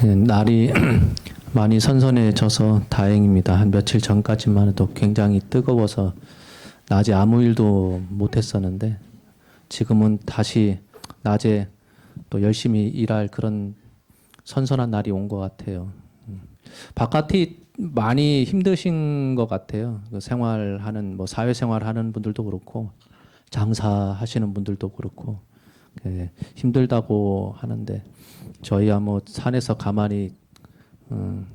날이 많이 선선해져서 다행입니다. 한 며칠 전까지만 해도 굉장히 뜨거워서 낮에 아무 일도 못했었는데 지금은 다시 낮에 또 열심히 일할 그런 선선한 날이 온 것 같아요. 바깥이 많이 힘드신 것 같아요. 그 생활하는 사회생활하는 분들도 그렇고 장사하시는 분들도 그렇고 힘들다고 하는데 저희야 산에서 가만히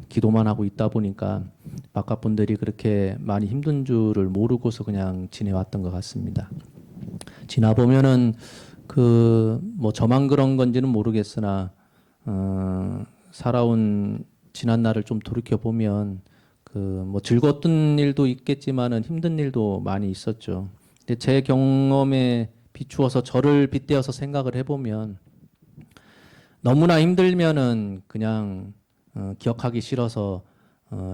기도만 하고 있다 보니까 바깥 분들이 그렇게 많이 힘든 줄을 모르고서 그냥 지내왔던 것 같습니다. 지나 보면은 저만 그런 건지는 모르겠으나 살아온 지난 날을 좀 돌이켜 보면 즐거웠던 일도 있겠지만은 힘든 일도 많이 있었죠. 근데 제 경험에 비추어서 저를 빗대어서 생각을 해보면 너무나 힘들면은 그냥 기억하기 싫어서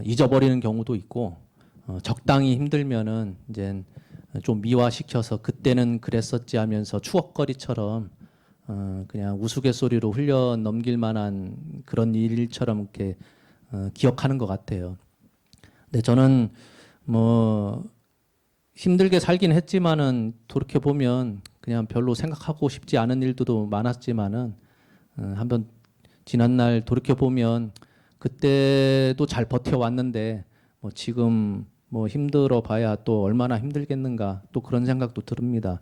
잊어버리는 경우도 있고 적당히 힘들면은 이제 좀 미화시켜서 그때는 그랬었지 하면서 추억거리처럼 그냥 우스갯소리로 흘려 넘길 만한 그런 일처럼 이렇게 기억하는 것 같아요. 근데 저는 힘들게 살긴 했지만은 돌이켜 보면 그냥 별로 생각하고 싶지 않은 일들도 많았지만은 한번 지난 날 돌이켜 보면 그때도 잘 버텨왔는데 지금 힘들어 봐야 또 얼마나 힘들겠는가 또 그런 생각도 듭니다.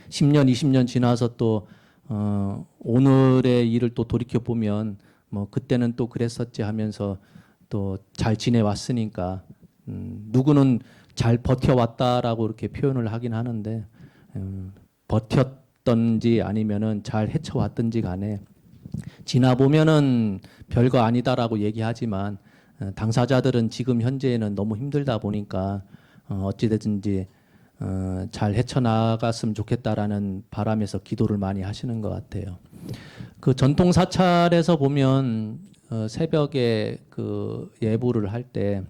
10년, 20년 지나서 또 오늘의 일을 또 돌이켜 보면 그때는 또 그랬었지 하면서 또 잘 지내왔으니까 누구는 잘 버텨왔다라고 이렇게 표현을 하긴 하는데 버텼던지 아니면은 잘 헤쳐왔던지 간에 지나 보면은 별거 아니다라고 얘기하지만 당사자들은 지금 현재에는 너무 힘들다 보니까 어찌됐든지 잘 헤쳐나갔으면 좋겠다라는 바람에서 기도를 많이 하시는 것 같아요. 그 전통 사찰에서 보면 새벽에 그 예불을 할 때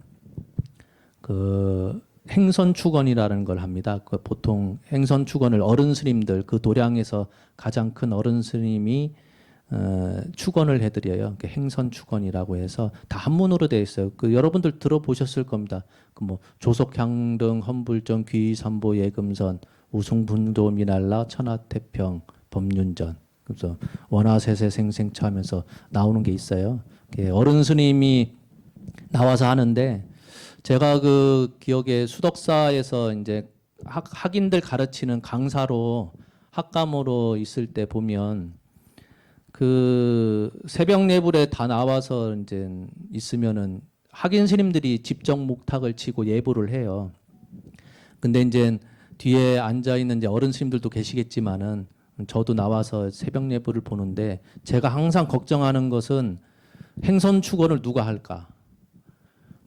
그 행선축원이라는 걸 합니다. 그 보통 행선축원을 어른 스님들 그 도량에서 가장 큰 어른 스님이 축원을 해드려요. 행선축원이라고 해서 다 한문으로 되어 있어요. 여러분들 들어보셨을 겁니다. 조속향등, 험불정, 귀삼보, 예금선, 우승분도, 미날라, 천하태평, 법륜전. 그래서 원하세세 생생차하면서 나오는 게 있어요. 어른 스님이 나와서 하는데 제가 그 기억에 수덕사에서 이제 학인들 가르치는 강사로 학감으로 있을 때 보면 그 새벽 예불에 다 나와서 이제 있으면은 학인 스님들이 집정 목탁을 치고 예불을 해요. 근데 이제 뒤에 앉아 있는 이제 어른 스님들도 계시겠지만은 저도 나와서 새벽 예불을 보는데 제가 항상 걱정하는 것은 행선축원을 누가 할까?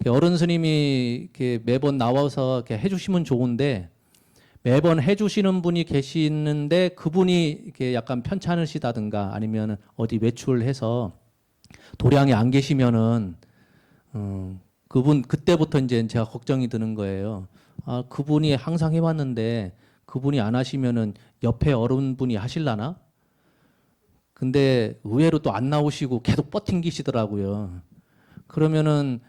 어른 스님이 이렇게 매번 나와서 이렇게 해주시면 좋은데 매번 해주시는 분이 계시는데 그분이 이렇게 약간 편찮으시다든가 아니면 어디 외출을 해서 도량에 안 계시면은 그분 그때부터 이제 제가 걱정이 드는 거예요. 아, 그분이 항상 해왔는데 그분이 안 하시면은 옆에 어른분이 하실라나? 근데 의외로 또 안 나오시고 계속 버팅기시더라고요. 그러면은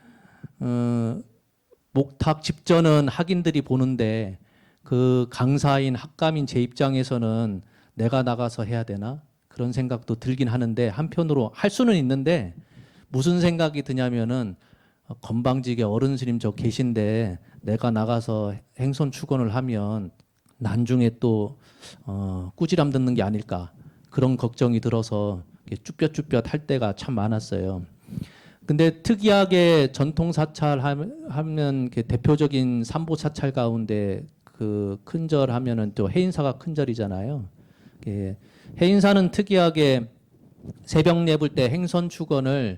목탁 집전은 학인들이 보는데 그 강사인 학감인 제 입장에서는 내가 나가서 해야 되나? 그런 생각도 들긴 하는데 한편으로 할 수는 있는데 무슨 생각이 드냐면은 건방지게 어른 스님 저 계신데 내가 나가서 행선 축원을 하면 나중에 또 꾸지람 듣는 게 아닐까 그런 걱정이 들어서 쭈뼛쭈뼛 할 때가 참 많았어요. 근데 특이하게 전통 사찰 하면 대표적인 삼보 사찰 가운데 그 큰절 하면은 또 해인사가 큰절이잖아요. 해인사는 특이하게 새벽 예불 때 행선 축원을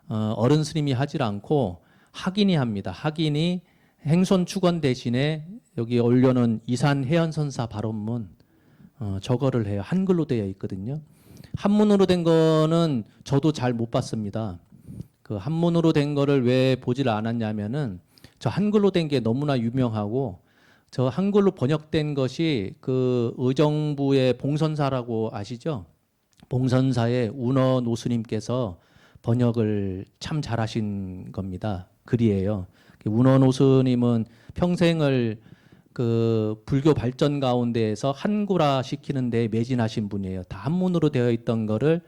어른 스님이 하질 않고 학인이 합니다. 학인이 행선 축원 대신에 여기 올려놓은 이산 해연선사 발언문 저거를 해요. 한글로 되어 있거든요. 한문으로 된 거는 저도 잘 못 봤습니다. 그 한문으로 된 거를 왜 보질 않았냐면은 저 한글로 된 게 너무나 유명하고 저 한글로 번역된 것이 그 의정부의 봉선사라고 아시죠? 봉선사의 운어 노스님께서 번역을 참 잘하신 겁니다. 글이에요. 운원오 스님은 평생을 그 불교 발전 가운데에서 한구라 시키는 데 매진하신 분이에요. 다 한문으로 되어 있던 거를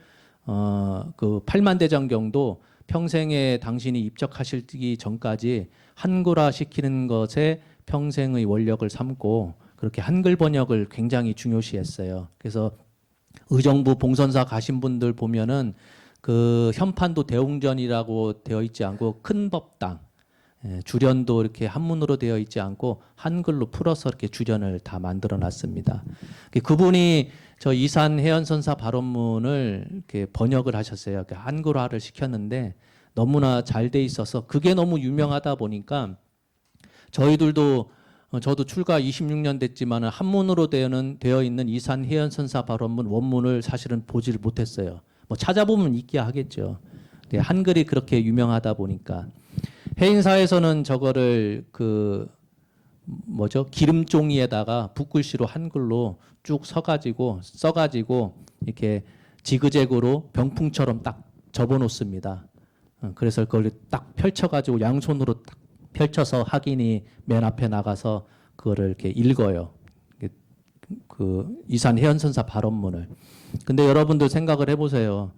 그 팔만대장경도 평생에 당신이 입적하시기 전까지 한구라 시키는 것에 평생의 원력을 삼고 그렇게 한글 번역을 굉장히 중요시했어요. 그래서 의정부 봉선사 가신 분들 보면은 그 현판도 대웅전이라고 되어 있지 않고 큰 법당, 주련도 이렇게 한문으로 되어 있지 않고 한글로 풀어서 이렇게 주련을 다 만들어 놨습니다. 그분이 저 이산 해연선사 발언문을 이렇게 번역을 하셨어요. 한글화를 시켰는데 너무나 잘 돼 있어서 그게 너무 유명하다 보니까 저희들도 저도 출가 26년 됐지만 한문으로 되어 있는 이산 해연선사 발언문 원문을 사실은 보지를 못했어요. 뭐 찾아보면 있기야 하겠죠. 한글이 그렇게 유명하다 보니까 해인사에서는 저거를 그 뭐죠 기름종이에다가 붓글씨로 한글로 쭉 써가지고 이렇게 지그재그로 병풍처럼 딱 접어놓습니다. 그래서 그걸 딱 펼쳐가지고 양손으로 딱 펼쳐서 학인이 맨 앞에 나가서 그거를 이렇게 읽어요. 그 이산 해연선사 발언문을. 근데 여러분들 생각을 해보세요.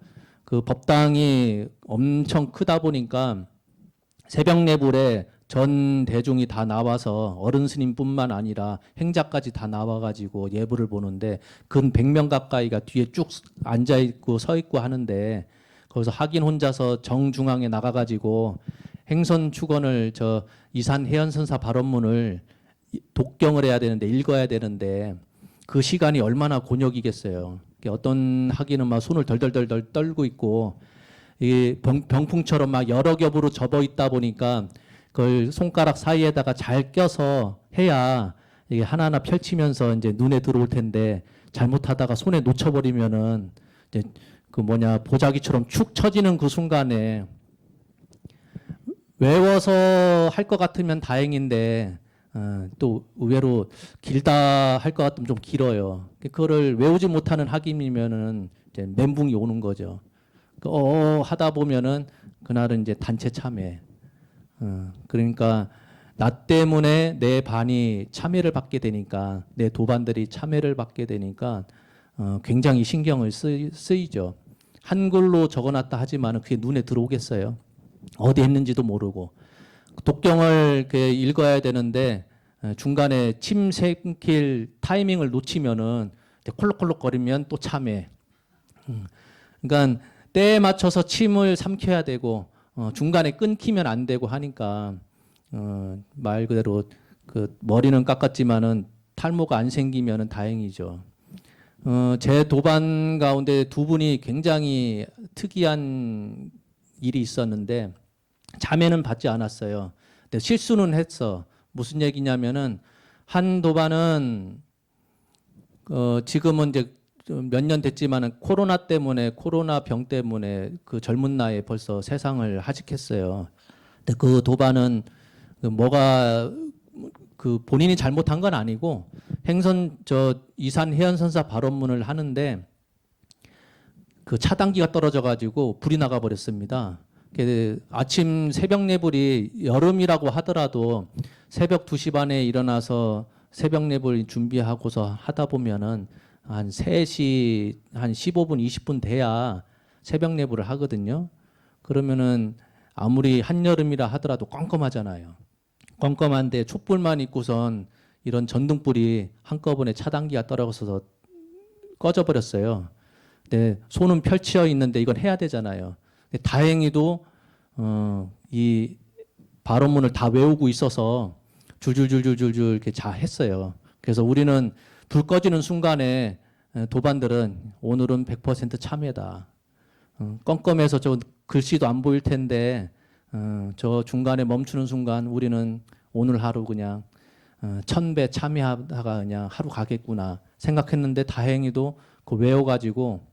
그 법당이 엄청 크다 보니까 새벽 예불에 전 대중이 다 나와서 어른 스님뿐만 아니라 행자까지 다 나와가지고 예불을 보는데 근 100명 가까이가 뒤에 쭉 앉아 있고 서 있고 하는데 거기서 학인 혼자서 정중앙에 나가가지고 행선 축원을 저 이산 해연선사 발언문을 독경을 해야 되는데 읽어야 되는데 그 시간이 얼마나 곤욕이겠어요. 어떤 학인은 막 손을 덜덜덜 떨고 있고 이 병풍처럼 막 여러 겹으로 접어 있다 보니까 그걸 손가락 사이에다가 잘 껴서 해야 이게 하나하나 펼치면서 이제 눈에 들어올 텐데 잘못하다가 손에 놓쳐버리면은 이제 그 뭐냐 보자기처럼 축 처지는 그 순간에 외워서 할 것 같으면 다행인데 또 의외로 길다 할 것 같으면 좀 길어요. 그거를 외우지 못하는 학임이면은 이제 멘붕이 오는 거죠. 하다 보면은 그날은 이제 단체 참회. 그러니까 나 때문에 내 반이 참회를 받게 되니까 내 도반들이 참회를 받게 되니까 굉장히 신경을 쓰이죠. 한글로 적어놨다 하지만은 그게 눈에 들어오겠어요. 어디 했는지도 모르고 독경을 이렇게 읽어야 되는데 중간에 침 삼킬 타이밍을 놓치면은 콜록콜록거리면 또 참회. 그러니까 때에 맞춰서 침을 삼켜야 되고 중간에 끊기면 안 되고 하니까 말 그대로 그 머리는 깎았지만은 탈모가 안 생기면은 다행이죠. 제 도반 가운데 두 분이 굉장히 특이한 일이 있었는데 자매는 받지 않았어요. 근데 실수는 했어. 무슨 얘기냐면은 한 도반은 지금은 이제 몇 년 됐지만은 코로나 병 때문에 그 젊은 나이에 벌써 세상을 하직했어요. 근데 그 도반은 뭐가 그 본인이 잘못한 건 아니고 이산 해연선사 발언문을 하는데 그 차단기가 떨어져 가지고 불이 나가 버렸습니다. 아침 새벽 예불이 여름이라고 하더라도 새벽 2시 반에 일어나서 새벽 예불 준비하고서 하다 보면은 한 3시 한 15분 20분 돼야 새벽 예불을 하거든요. 그러면은 아무리 한여름이라 하더라도 껌껌하잖아요. 껌껌한데 촛불만 있고선 이런 전등불이 한꺼번에 차단기가 떨어져서 꺼져 버렸어요. 근데 손은 펼쳐 있는데 이건 해야 되잖아요. 근데 다행히도 이 발언문을 다 외우고 있어서 줄줄줄줄줄줄 이렇게 잘 했어요. 그래서 우리는 불 꺼지는 순간에 도반들은 오늘은 100% 참회다. 껌껌해서 저 글씨도 안 보일 텐데 저 중간에 멈추는 순간 우리는 오늘 하루 그냥 1000배 참회하다가 그냥 하루 가겠구나 생각했는데 다행히도 그 외워가지고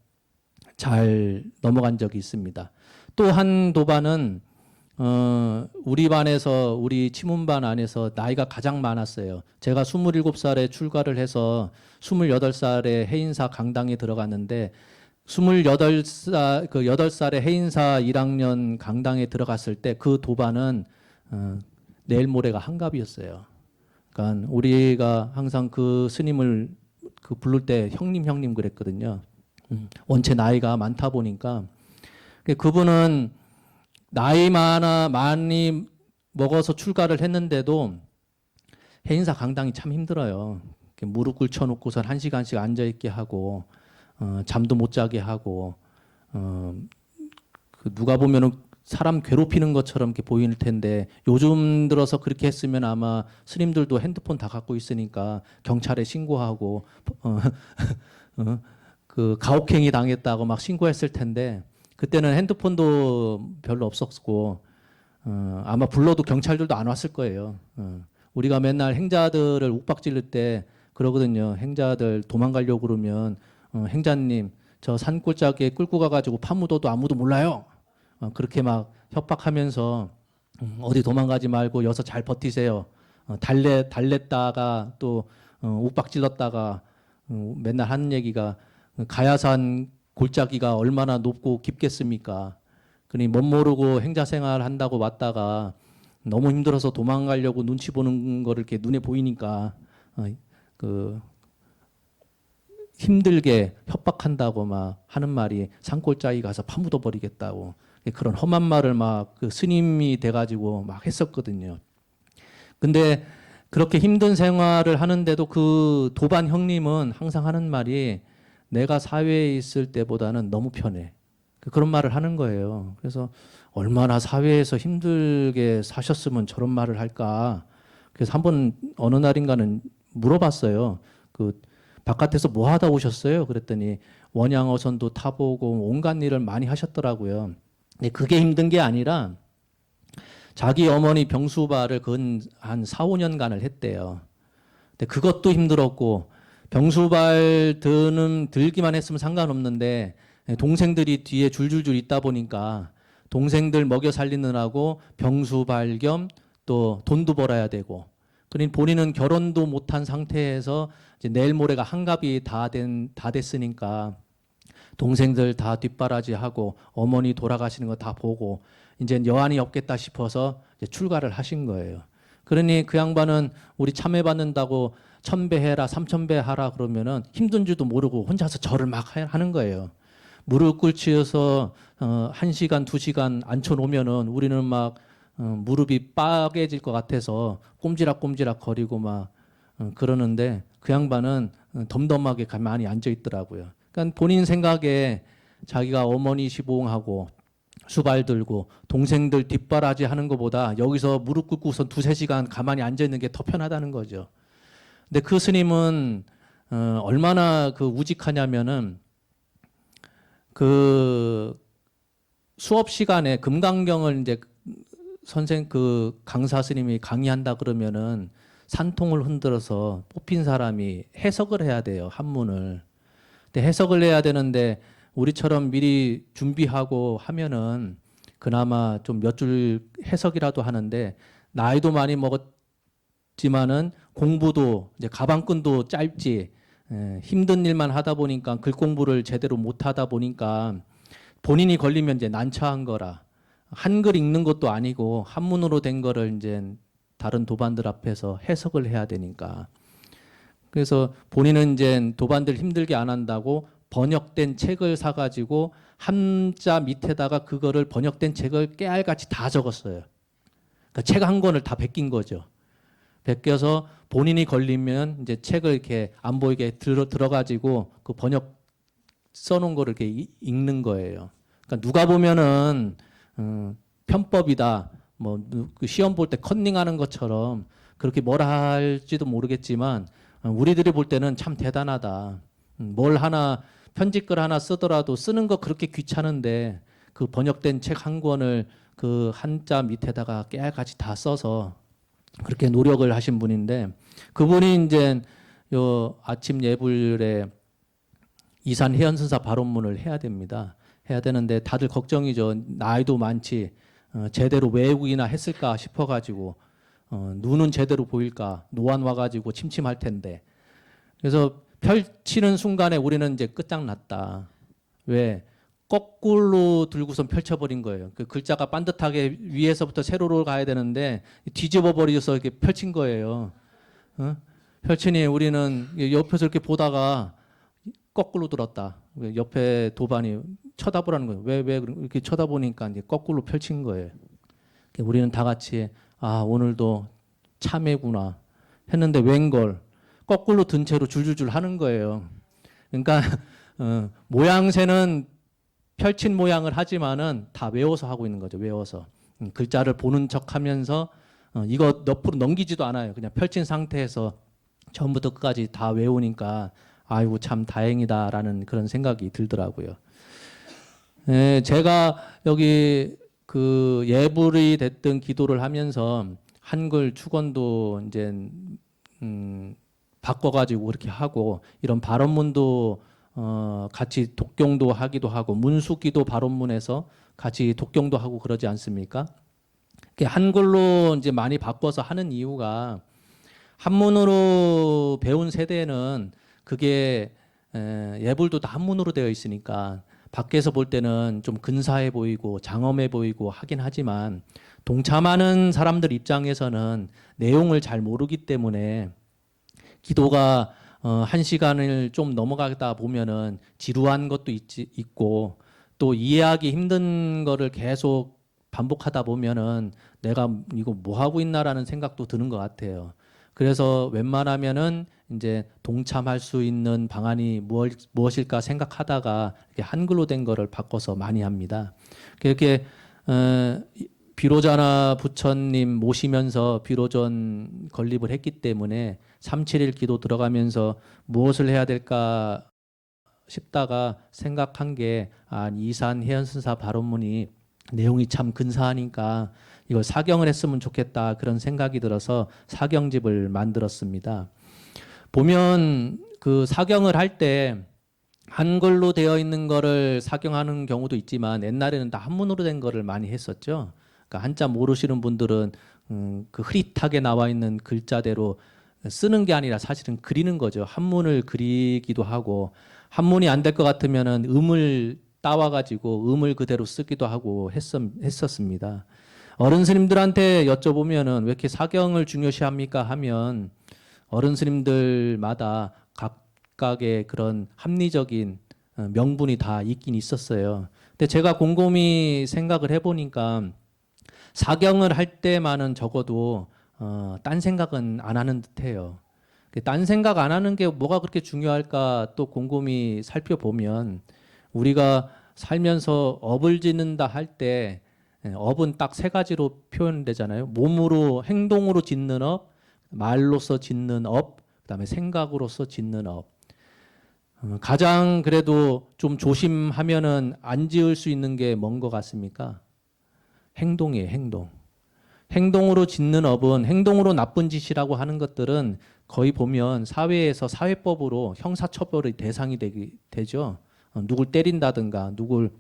잘 넘어간 적이 있습니다. 또 한 도반은 우리 반에서 우리 치문반 안에서 나이가 가장 많았어요. 제가 27살에 출가를 해서 28살에 해인사 강당에 들어갔는데 28살, 그 8살에 해인사 1학년 강당에 들어갔을 때 그 도반은 내일 모레가 한갑이었어요. 그러니까 우리가 항상 그 스님을 그 부를 때 형님 그랬거든요. 원체 나이가 많다 보니까 그분은 나이 많이 먹어서 출가를 했는데도 해인사 강당이 참 힘들어요. 무릎 꿇혀놓고선 1시간씩 앉아있게 하고 잠도 못 자게 하고 그 누가 보면은 사람 괴롭히는 것처럼 이렇게 보일 텐데 요즘 들어서 그렇게 했으면 아마 스님들도 핸드폰 다 갖고 있으니까 경찰에 신고하고 그 가혹행위 당했다고 막 신고했을 텐데 그때는 핸드폰도 별로 없었고 아마 불러도 경찰들도 안 왔을 거예요. 우리가 맨날 행자들을 욱박지를 때 그러거든요. 행자들 도망가려고 그러면 행자님 저 산골짜기에 끌고 가가지고 파묻어도 아무도 몰라요. 그렇게 막 협박하면서 어디 도망가지 말고 여기서 잘 버티세요. 달랬다가 또 욱박질렀다가 맨날 하는 얘기가 가야산 골짜기가 얼마나 높고 깊겠습니까? 그러니 멋 모르고 행자 생활 한다고 왔다가 너무 힘들어서 도망가려고 눈치 보는 거를 이렇게 눈에 보이니까 그 힘들게 협박한다고 막 하는 말이 산골짜기 가서 파묻어 버리겠다고 그런 험한 말을 막 그 스님이 돼가지고 막 했었거든요. 근데 그렇게 힘든 생활을 하는데도 그 도반 형님은 항상 하는 말이 내가 사회에 있을 때보다는 너무 편해. 그런 말을 하는 거예요. 그래서 얼마나 사회에서 힘들게 사셨으면 저런 말을 할까. 그래서 한번 어느 날인가는 물어봤어요. 그 바깥에서 뭐 하다 오셨어요? 그랬더니 원양어선도 타보고 온갖 일을 많이 하셨더라고요. 근데 그게 힘든 게 아니라 자기 어머니 병수발을 한 4, 5년간을 했대요. 근데 그것도 힘들었고 병수발 들기만 했으면 상관없는데 동생들이 뒤에 줄줄줄 있다 보니까 동생들 먹여 살리느라고 병수발 겸 또 돈도 벌어야 되고 그러니 본인은 결혼도 못한 상태에서 이제 내일 모레가 한갑이 다 됐으니까 동생들 다 뒷바라지하고 어머니 돌아가시는 거 다 보고 이제 여한이 없겠다 싶어서 이제 출가를 하신 거예요. 그러니 그 양반은 우리 참회 받는다고 1000배 해라 3000배 하라 그러면은 힘든 줄도 모르고 혼자서 절을 막 하는 거예요. 무릎 꿇혀서 1시간 2시간 앉혀놓으면은 우리는 막 무릎이 빠개질 것 같아서 꼼지락꼼지락 거리고 막 그러는데 그 양반은 덤덤하게 가만히 앉아 있더라고요. 그러니까 본인 생각에 자기가 어머니 시봉하고 수발 들고 동생들 뒷바라지 하는 것보다 여기서 무릎 꿇고서 2-3시간 가만히 앉아 있는 게 더 편하다는 거죠. 근데 그 스님은 얼마나 그 우직하냐면은 그 수업 시간에 금강경을 이제 그 강사 스님이 강의한다 그러면은 산통을 흔들어서 뽑힌 사람이 해석을 해야 돼요. 한문을. 근데 해석을 해야 되는데 우리처럼 미리 준비하고 하면은 그나마 좀 몇 줄 해석이라도 하는데 나이도 많이 먹었지만은 공부도 이제 가방끈도 짧지 힘든 일만 하다 보니까 글 공부를 제대로 못 하다 보니까 본인이 걸리면 이제 난처한 거라 한글 읽는 것도 아니고 한문으로 된 거를 이제 다른 도반들 앞에서 해석을 해야 되니까 그래서 본인은 이제 도반들 힘들게 안 한다고 번역된 책을 사가지고 한자 밑에다가 그거를 번역된 책을 깨알같이 다 적었어요. 그러니까 책 한 권을 다 베낀 거죠. 베껴서 본인이 걸리면 이제 책을 이렇게 안 보이게 들어가지고 그 번역 써놓은 거를 이렇게 읽는 거예요. 그러니까 누가 보면은 편법이다. 뭐 그 시험 볼 때 컨닝하는 것처럼 그렇게 뭐라 할지도 모르겠지만 우리들이 볼 때는 참 대단하다. 뭘 하나 편집글 하나 쓰더라도 쓰는 거 그렇게 귀찮은데 그 번역된 책 한 권을 그 한자 밑에다가 깨알같이 다 써서 그렇게 노력을 하신 분인데 그분이 이제 요 아침 예불에 이산 해연선사 발언문을 해야 됩니다. 해야 되는데 다들 걱정이죠. 나이도 많지 제대로 외국이나 했을까 싶어가지고 눈은 제대로 보일까 노안 와가지고 침침할 텐데 그래서 펼치는 순간에 우리는 이제 끝장났다. 왜? 거꾸로 들고선 펼쳐버린 거예요. 그 글자가 반듯하게 위에서부터 세로로 가야 되는데 뒤집어 버려서 이렇게 펼친 거예요. 어? 펼치니 우리는 옆에서 이렇게 보다가 거꾸로 들었다. 옆에 도반이 쳐다보라는 거예요. 왜 이렇게 쳐다보니까 이제 거꾸로 펼친 거예요. 우리는 다 같이 아 오늘도 참회구나 했는데 웬걸 거꾸로 든 채로 줄줄줄 하는 거예요. 그러니까 모양새는 펼친 모양을 하지만은 다 외워서 하고 있는 거죠. 외워서 글자를 보는 척하면서 이거 옆으로 넘기지도 않아요. 그냥 펼친 상태에서 처음부터 끝까지 다 외우니까 아이고 참 다행이다라는 그런 생각이 들더라고요. 제가 여기 그 예불이 됐든 기도를 하면서 한글 축원도 이제 바꿔가지고 그렇게 하고 이런 발언문도 같이 독경도 하기도 하고 문수기도 발언문에서 같이 독경도 하고 그러지 않습니까? 한글로 이제 많이 바꿔서 하는 이유가 한문으로 배운 세대는 그게 예불도 다 한문으로 되어 있으니까 밖에서 볼 때는 좀 근사해 보이고 장엄해 보이고 하긴 하지만 동참하는 사람들 입장에서는 내용을 잘 모르기 때문에 기도가 한 시간을 좀 넘어가다 보면은 지루한 것도 있고 또 이해하기 힘든 거를 계속 반복하다 보면은 내가 이거 뭐 하고 있나라는 생각도 드는 것 같아요. 그래서 웬만하면은 이제 동참할 수 있는 방안이 무엇일까 생각하다가 이렇게 한글로 된 거를 바꿔서 많이 합니다. 이렇게 비로자나 부처님 모시면서 비로전 건립을 했기 때문에 371 기도 들어가면서 무엇을 해야 될까 싶다가 생각한 게 이산 해연선사 발언문이 내용이 참 근사하니까 이걸 사경을 했으면 좋겠다 그런 생각이 들어서 사경집을 만들었습니다. 보면 그 사경을 할 때 한글로 되어 있는 거를 사경하는 경우도 있지만 옛날에는 다 한문으로 된 거를 많이 했었죠. 그러니까 한자 모르시는 분들은 그 흐릿하게 나와 있는 글자대로 쓰는 게 아니라 사실은 그리는 거죠. 한문을 그리기도 하고 한문이 안 될 것 같으면은 음을 따와가지고 음을 그대로 쓰기도 하고 했었습니다. 어른 스님들한테 여쭤보면은 왜 이렇게 사경을 중요시합니까 하면 어른 스님들마다 각각의 그런 합리적인 명분이 다 있긴 있었어요. 근데 제가 곰곰이 생각을 해보니까 사경을 할 때만은 적어도 딴 생각은 안 하는 듯해요. 딴 생각 안 하는 게 뭐가 그렇게 중요할까 또 곰곰이 살펴보면 우리가 살면서 업을 짓는다 할 때 업은 딱 세 가지로 표현되잖아요. 몸으로 행동으로 짓는 업, 말로서 짓는 업, 그다음에 생각으로서 짓는 업. 가장 그래도 좀 조심하면은 안 지을 수 있는 게 뭔 것 같습니까? 행동이에요, 행동. 행동으로 짓는 업은 행동으로 나쁜 짓이라고 하는 것들은 거의 보면 사회에서 사회법으로 형사처벌의 대상이 되죠. 누굴 때린다든가 누굴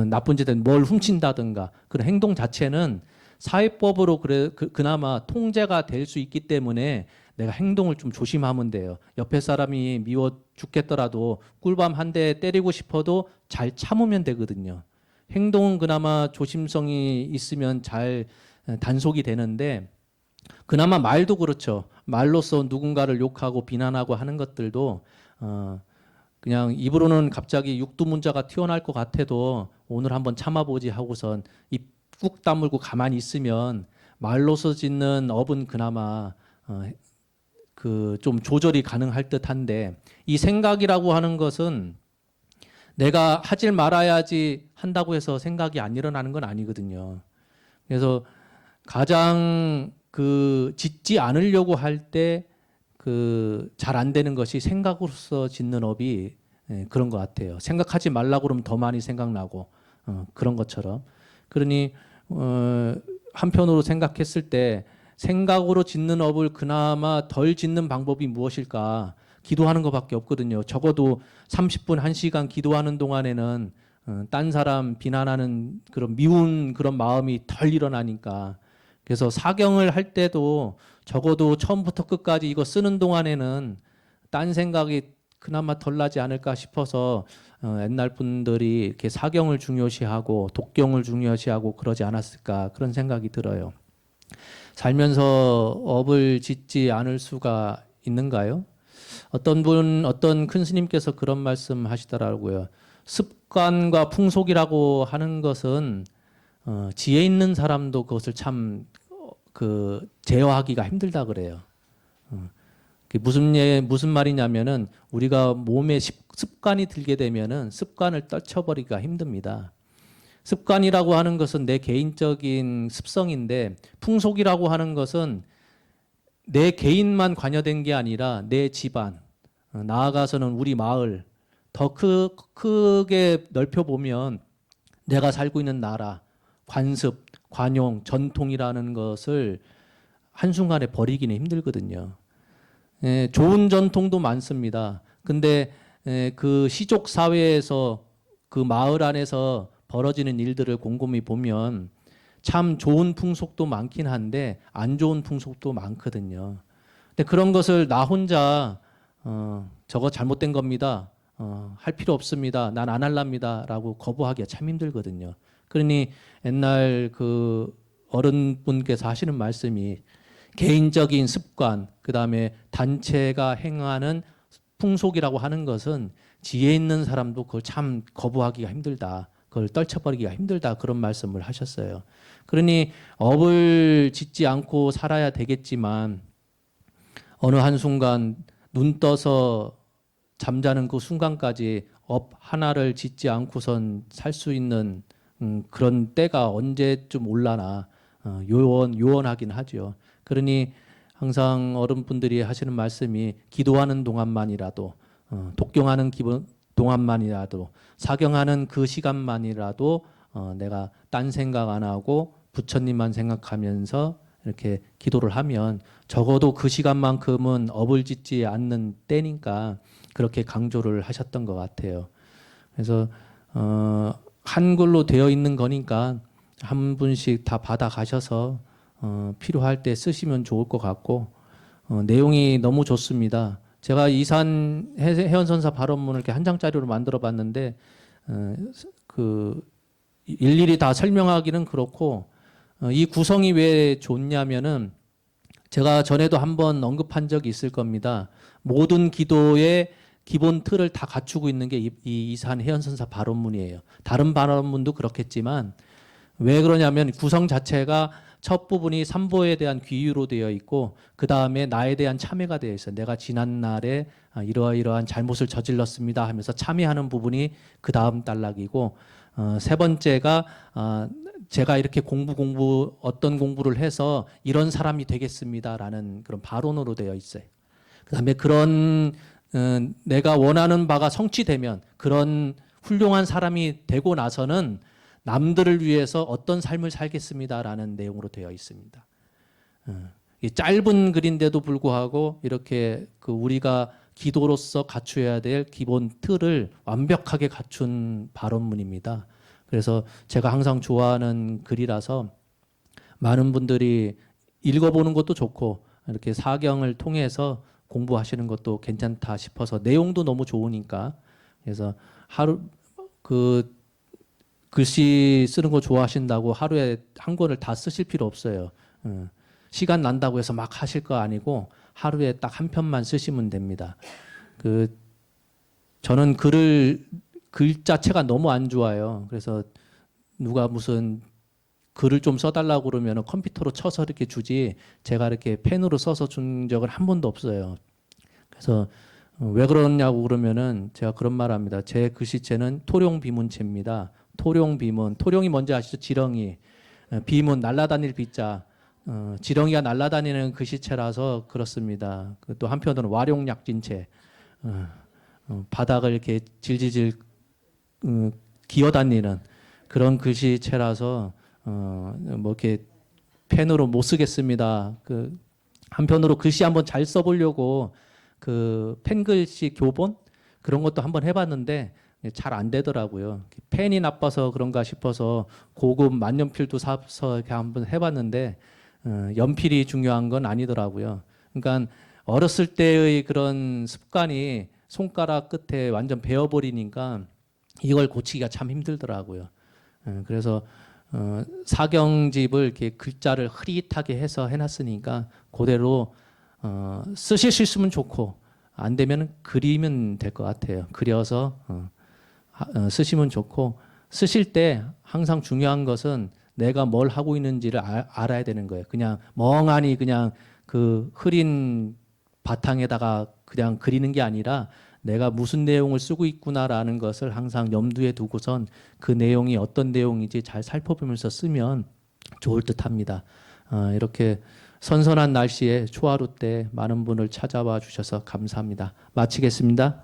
나쁜 짓은 뭘 훔친다든가 그런 행동 자체는 사회법으로 그나마 통제가 될 수 있기 때문에 내가 행동을 좀 조심하면 돼요. 옆에 사람이 미워 죽겠더라도 꿀밤 한 대 때리고 싶어도 잘 참으면 되거든요. 행동은 그나마 조심성이 있으면 잘 단속이 되는데 그나마 말도 그렇죠. 말로써 누군가를 욕하고 비난하고 하는 것들도 그냥 입으로는 갑자기 육두문자가 튀어나올 것 같아도 오늘 한번 참아보지 하고선 입 꾹 다물고 가만히 있으면 말로서 짓는 업은 그나마 그 좀 조절이 가능할 듯한데 이 생각이라고 하는 것은 내가 하질 말아야지 한다고 해서 생각이 안 일어나는 건 아니거든요. 그래서 가장 그 짓지 않으려고 할 때 그 잘 안 되는 것이 생각으로서 짓는 업이 그런 것 같아요. 생각하지 말라고 그러면 더 많이 생각나고 그런 것처럼. 그러니 한편으로 생각했을 때 생각으로 짓는 업을 그나마 덜 짓는 방법이 무엇일까? 기도하는 것밖에 없거든요. 적어도 30분, 1시간 기도하는 동안에는 딴 사람 비난하는 그런 미운 그런 마음이 덜 일어나니까. 그래서 사경을 할 때도 적어도 처음부터 끝까지 이거 쓰는 동안에는 딴 생각이 그나마 덜 나지 않을까 싶어서 옛날 분들이 이렇게 사경을 중요시하고 독경을 중요시하고 그러지 않았을까 그런 생각이 들어요. 살면서 업을 짓지 않을 수가 있는가요? 어떤 큰 스님께서 그런 말씀 하시더라고요. 습관과 풍속이라고 하는 것은 지혜 있는 사람도 그것을 참 제어하기가 힘들다 그래요. 그게 무슨 말이냐면은 우리가 몸에 습관이 들게 되면은 습관을 떨쳐버리기가 힘듭니다. 습관이라고 하는 것은 내 개인적인 습성인데 풍속이라고 하는 것은 내 개인만 관여된 게 아니라 내 집안, 나아가서는 우리 마을, 더 크게 넓혀보면 내가 살고 있는 나라, 관습, 관용, 전통이라는 것을 한순간에 버리기는 힘들거든요. 좋은 전통도 많습니다. 근데 그 시족 사회에서 그 마을 안에서 벌어지는 일들을 곰곰이 보면 참 좋은 풍속도 많긴 한데 안 좋은 풍속도 많거든요. 근데 그런 것을 나 혼자 저거 잘못된 겁니다. 할 필요 없습니다. 난 안 할랍니다라고 거부하기가 참 힘들거든요. 그러니 옛날 그 어른분께서 하시는 말씀이 개인적인 습관, 그다음에 단체가 행하는 풍속이라고 하는 것은 지혜 있는 사람도 그걸 참 거부하기가 힘들다. 그걸 떨쳐버리기가 힘들다. 그런 말씀을 하셨어요. 그러니 업을 짓지 않고 살아야 되겠지만 어느 한순간 눈 떠서 잠자는 그 순간까지 업 하나를 짓지 않고선 살 수 있는 그런 때가 언제쯤 올라나 요원하긴 하죠. 그러니 항상 어른분들이 하시는 말씀이 기도하는 동안만이라도 독경하는 동안만이라도 사경하는 그 시간만이라도 내가 딴 생각 안 하고 부처님만 생각하면서 이렇게 기도를 하면 적어도 그 시간만큼은 업을 짓지 않는 때니까 그렇게 강조를 하셨던 것 같아요. 그래서 한글로 되어 있는 거니까 한 분씩 다 받아 가셔서 필요할 때 쓰시면 좋을 것 같고 내용이 너무 좋습니다. 제가 이산 해언선사 발언문을 이렇게 한 장짜리로 만들어 봤는데 그 일일이 다 설명하기는 그렇고 이 구성이 왜 좋냐면은 제가 전에도 한번 언급한 적이 있을 겁니다. 모든 기도의 기본 틀을 다 갖추고 있는 게 이 이산 해언선사 발언문이에요. 다른 발언문도 그렇겠지만 왜 그러냐면 구성 자체가 첫 부분이 삼보에 대한 귀유로 되어 있고 그 다음에 나에 대한 참회가 되어 있어요. 내가 지난날에 이러이러한 잘못을 저질렀습니다 하면서 참회하는 부분이 그 다음 단락이고 세 번째가 제가 이렇게 어떤 공부를 해서 이런 사람이 되겠습니다라는 그런 발언으로 되어 있어요. 그 다음에 그런 내가 원하는 바가 성취되면 그런 훌륭한 사람이 되고 나서는 남들을 위해서 어떤 삶을 살겠습니다라는 내용으로 되어 있습니다. 이 짧은 글인데도 불구하고 이렇게 그 우리가 기도로서 갖춰야 될 기본 틀을 완벽하게 갖춘 발언문입니다. 그래서 제가 항상 좋아하는 글이라서 많은 분들이 읽어보는 것도 좋고 이렇게 사경을 통해서 공부하시는 것도 괜찮다 싶어서 내용도 너무 좋으니까 그래서 하루 그 글씨 쓰는 거 좋아하신다고 하루에 한 권을 다 쓰실 필요 없어요. 시간 난다고 해서 막 하실 거 아니고 하루에 딱 한 편만 쓰시면 됩니다. 저는 글 자체가 너무 안 좋아요. 그래서 누가 무슨 글을 좀 써달라고 그러면 컴퓨터로 쳐서 이렇게 주지 제가 이렇게 펜으로 써서 준 적은 한 번도 없어요. 그래서 왜 그러냐고 그러면은 제가 그런 말 합니다. 제 글씨체는 토룡비문체입니다. 토룡비문. 토룡이 뭔지 아시죠? 지렁이. 비문, 날아다닐 비자. 지렁이가 날아다니는 글씨체라서 그렇습니다. 또 한편으로는 와룡약진체. 바닥을 이렇게 질질질 기어다니는 그런 글씨체라서 뭐 이렇게 펜으로 못 쓰겠습니다. 한편으로 글씨 한번 잘 써보려고 그 펜글씨 교본 그런 것도 한번 해봤는데 잘 안 되더라고요. 펜이 나빠서 그런가 싶어서 고급 만년필도 사서 이렇게 한번 해봤는데 연필이 중요한 건 아니더라고요. 그러니까 어렸을 때의 그런 습관이 손가락 끝에 완전 베어버리니까 이걸 고치기가 참 힘들더라고요. 그래서 사경집을 이렇게 글자를 흐릿하게 해서 해놨으니까 그대로 쓰실 수 있으면 좋고 안 되면 그리면 될 것 같아요. 그려서 쓰시면 좋고 쓰실 때 항상 중요한 것은 내가 뭘 하고 있는지를 알아야 되는 거예요. 그냥 멍하니 그냥 그 흐린 바탕에다가 그냥 그리는 게 아니라 내가 무슨 내용을 쓰고 있구나라는 것을 항상 염두에 두고선 그 내용이 어떤 내용인지 잘 살펴보면서 쓰면 좋을 듯합니다. 이렇게 선선한 날씨에 초하루 때 많은 분을 찾아와 주셔서 감사합니다. 마치겠습니다.